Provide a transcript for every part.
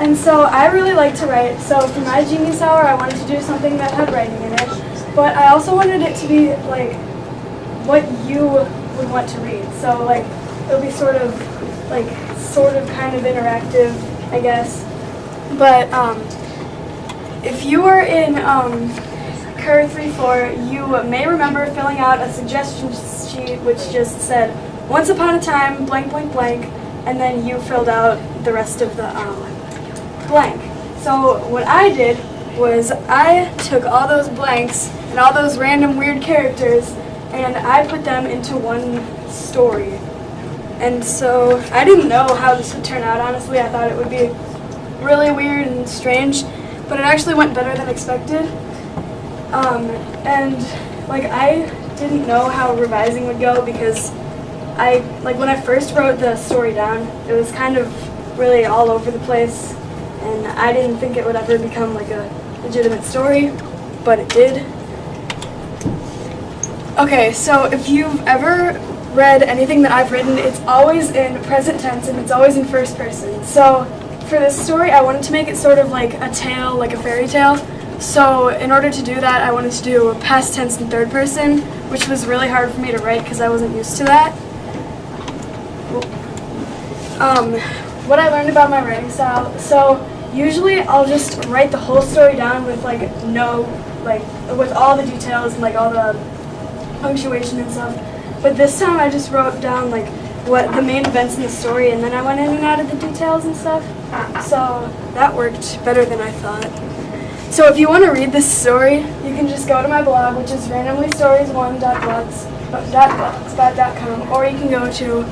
And so I really like to write. So for my Genius Hour, I wanted to do something that had writing in it. But I also wanted it to be like what you would want to read. So like it would be sort of kind of interactive, I guess. But if you were in Cur 3-4, you may remember filling out a suggestion sheet which just said, once upon a time, blank, blank, blank, and then you filled out the rest of the blank. So what I did was I took all those blanks and all those random weird characters and I put them into one story. And so I didn't know how this would turn out, honestly. I thought it would be really weird and strange, but it actually went better than expected. And like I didn't know how revising would go because when I first wrote the story down, it was kind of really all over the place, and I didn't think it would ever become like a legitimate story, but it did. Okay, so if you've ever read anything that I've written, it's always in present tense and it's always in first person. So for this story, I wanted to make it sort of like a tale, like a fairy tale. So in order to do that, I wanted to do past tense and third person, which was really hard for me to write because I wasn't used to that. What I learned about my writing style, so usually I'll just write the whole story down with with all the details and like all the punctuation and stuff. But this time I just wrote down like what the main events in the story, and then I went in and added the details and stuff. So that worked better than I thought. So if you want to read this story, you can just go to my blog, which is randomlystories1.blogspot.com, or you can go to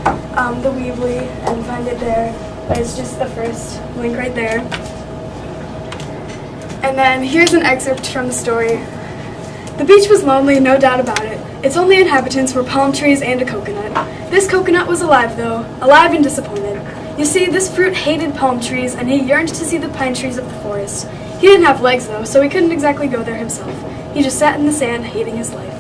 the Weebly and find it there. But it's just the first link right there. And then here's an excerpt from the story. The beach was lonely, no doubt about it. Its only inhabitants were palm trees and a coconut. This coconut was alive, though, alive and disappointed. You see, this fruit hated palm trees, and he yearned to see the pine trees of the forest. He didn't have legs, though, so he couldn't exactly go there himself. He just sat in the sand, hating his life.